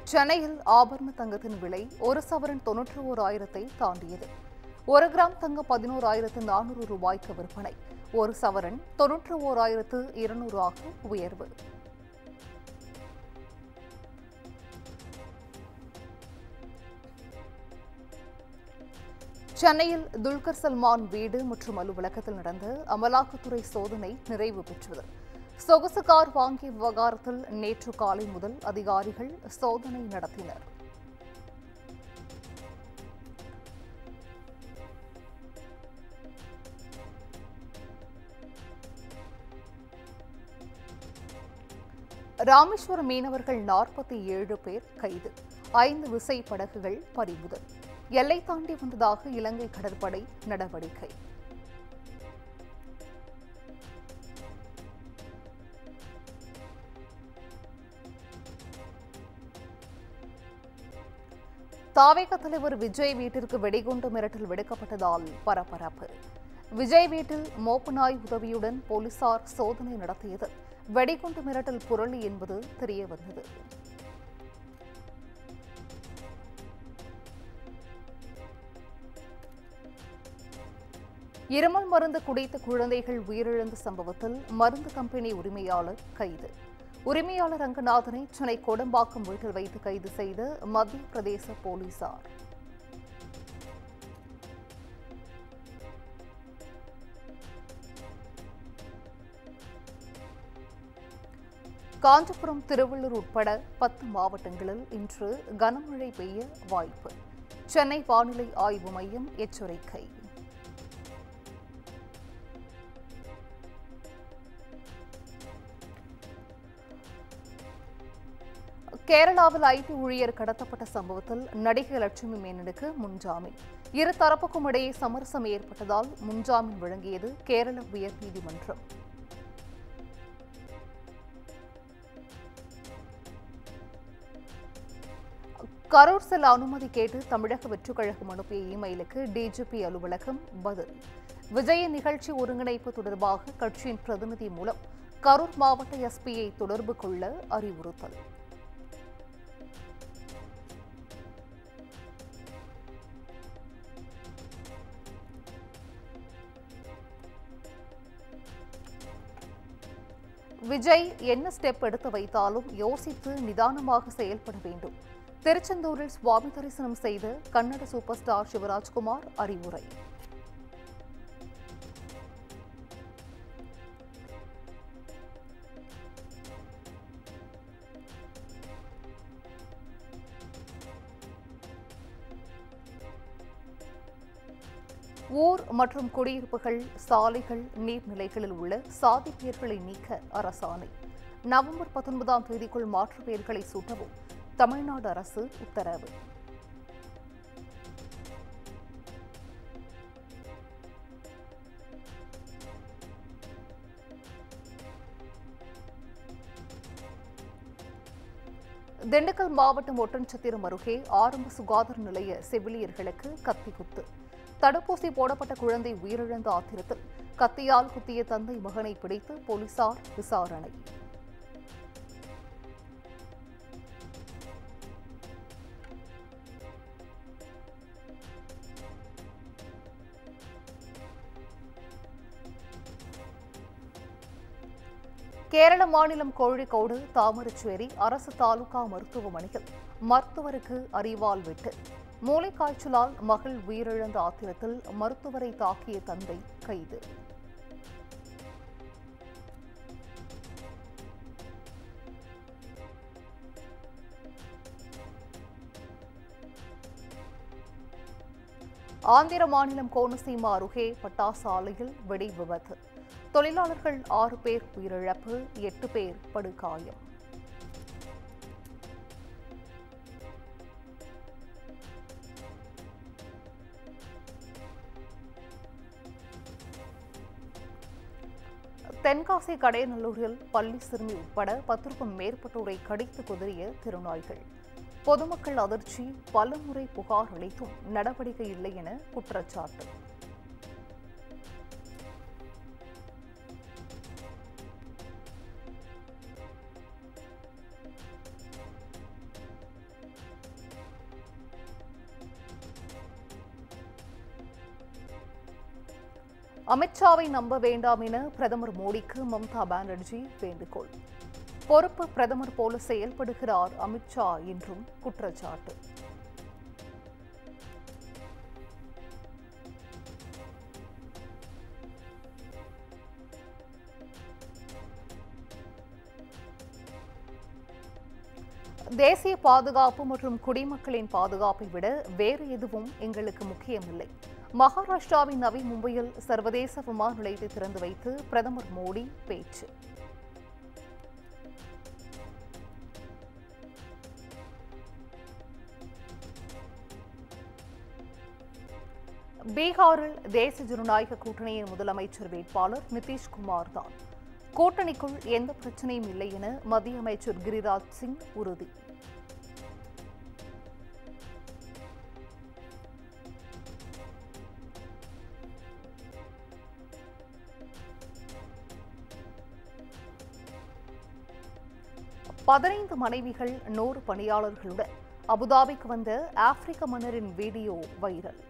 சென்னையில் ஆபரண தங்கத்தின் விலை ஒரு சவரன் 91,000 தாண்டியது. 1 கிராம் தங்கம் 11,400 ரூபாய்க்கு விற்பனை. ஒரு சவரன் 91,200 ஆக உயர்வு. சென்னையில் துல்கர் சல்மான் வீடு மற்றும் அலுவலகத்தில் நடந்த அமலாக்கத்துறை சோதனை நிறைவு பெற்றது. சொகுசு கார் வாங்கிய விவகாரத்தில் நேற்று காலை முதல் அதிகாரிகள் சோதனை நடத்தினர். ராமேஸ்வரம் மீனவர்கள் 47 பேர் கைது. 5 விசை படகுகள் பறிமுதல். எல்லை தாண்டி வந்ததாக இலங்கை கடற்படை நடவடிக்கை. தாவேக தலைவர் விஜய் வீட்டிற்கு வெடிகுண்டு மிரட்டல் விடுக்கப்பட்டதால் பரபரப்பு. விஜய் வீட்டில் மோப்ப நாய் உதவியுடன் போலீசார் சோதனை நடத்தியது. வெடிகுண்டு மிரட்டல் புரளி என்பது தெரியவந்தது. இருமல் மருந்து குடித்த குழந்தைகள் உயிரிழந்த சம்பவத்தில் மருந்து கம்பெனி உரிமையாளர் கைது. உரிமையாளர் ரங்கநாதனை சென்னை கோடம்பாக்கம் வீட்டில் வைத்து கைது செய்த மத்திய பிரதேச போலீசார். காஞ்சிபுரம், திருவள்ளூர் உட்பட 10 மாவட்டங்களில் இன்று கனமழை பெய்ய வாய்ப்பு. சென்னை வானிலை ஆய்வு மையம் எச்சரிக்கை. கேரளாவில் ஐடி ஊழியர் கடத்தப்பட்ட சம்பவத்தில் நடிகை லட்சுமி மேனனுக்கு முன்ஜாமீன். இரு தரப்புக்கும் இடையே சமரசம் ஏற்பட்டதால் முன்ஜாமீன் வழங்கியது கேரள உயர்நீதிமன்றம். கரூர் செல்ல அனுமதி கேட்டு தமிழக வெற்றிக் கழகம் அனுப்பிய இமெயிலுக்கு டிஜிபி அலுவலகம் பதில். விஜய நிகழ்ச்சி ஒருங்கிணைப்பு தொடர்பாக கட்சியின் பிரதிநிதி மூலம் கரூர் மாவட்ட எஸ்பியை தொடர்பு கொள்ள அறிவுறுத்தல். விஜய் என்ன ஸ்டெப் எடுத்து வைத்தாலும் யோசித்து நிதானமாக செயல்பட வேண்டும். திருச்செந்தூரில் சுவாமி தரிசனம் செய்த கன்னட சூப்பர் ஸ்டார் சிவராஜ்குமார் அறிவுரை. ஊர் மற்றும் குடியிருப்புகள், சாலைகள், நீர்நிலைகளில் உள்ள சாதி பெயர்களை நீக்க அரசாணை. நவம்பர் 19ஆம் தேதிக்குள் மாற்று பெயர்களை சூட்டவும் தமிழ்நாடு அரசு உத்தரவு. திண்டுக்கல் மாவட்டம் ஒட்டன்சத்திரம் அருகே ஆரம்ப சுகாதார நிலைய செவிலியர்களுக்கு கத்திக்குத்து. தடுப்பூசி போடப்பட்ட குழந்தை உயிரிழந்த ஆத்திரத்தில் கத்தியால் குத்திய தந்தை மகனை பிடித்து போலீசார் விசாரணை. கேரள மாநிலம் கோழிக்கோடு தாமரச்சேரி அரசு தாலுகா மருத்துவமனையில் மருத்துவருக்கு அரிவாள் வெட்டு. மூளைக்காய்ச்சலால் மகள் உயிரிழந்த ஆத்திரத்தில் மருத்துவரை தாக்கிய தந்தை கைது. ஆந்திர மாநிலம் கோனசீமா அருகே பட்டாசு ஆலையில் வெடி விபத்து. தொழிலாளர்கள் 6 பேர் உயிரிழப்பு, 8 பேர் படுகாயம். தென்காசி கடையநல்லூரில் பள்ளி சிறுமி உட்பட 10க்கும் மேற்பட்டோரை கடித்து குதறிய திருநாய்கள். பொதுமக்கள் அதிர்ச்சி, பலமுறை புகார் அளித்தும் நடவடிக்கை இல்லை என குற்றச்சாட்டு. அமித்ஷாவை நம்ப வேண்டாம் என பிரதமர் மோடிக்கு மம்தா பானர்ஜி வேண்டுகோள். பொறுப்பு பிரதமர் போல செயல்படுகிறார் அமித்ஷா என்றும் குற்றச்சாட்டு. தேசிய பாதுகாப்பு மற்றும் குடிமக்களின் பாதுகாப்பை விட வேறு எதுவும் எங்களுக்கு முக்கியமில்லை. மகாராஷ்டிராவின் நவி மும்பையில் சர்வதேச விமான நிலையத்தை திறந்து வைத்து பிரதமர் மோடி பேச்சு. பீகாரில் தேசிய ஜனநாயக கூட்டணியின் முதலமைச்சர் வேட்பாளர் நிதிஷ்குமார் தான். கூட்டணிக்குள் எந்த பிரச்சனையும் இல்லை என மத்திய அமைச்சர் கிரிராஜ் சிங் உறுதி. பதினைந்து மனைவிகள் 100 பணியாளர்களுடன் அபுதாபிக்கு வந்த ஆப்பிரிக்க மன்னரின் வீடியோ வைரல்.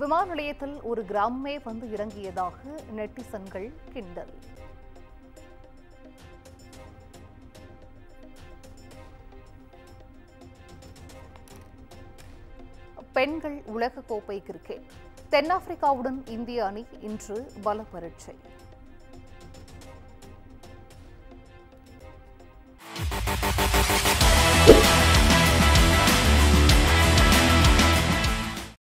விமான நிலையத்தில் ஒரு கிராமமே வந்து இறங்கியதாக நெட்டிசன்கள் கிண்டல். பெண்கள் உலகக்கோப்பை கிரிக்கெட். தென்னாப்பிரிக்காவுடன் இந்திய அணி இன்று பல பரீட்சை.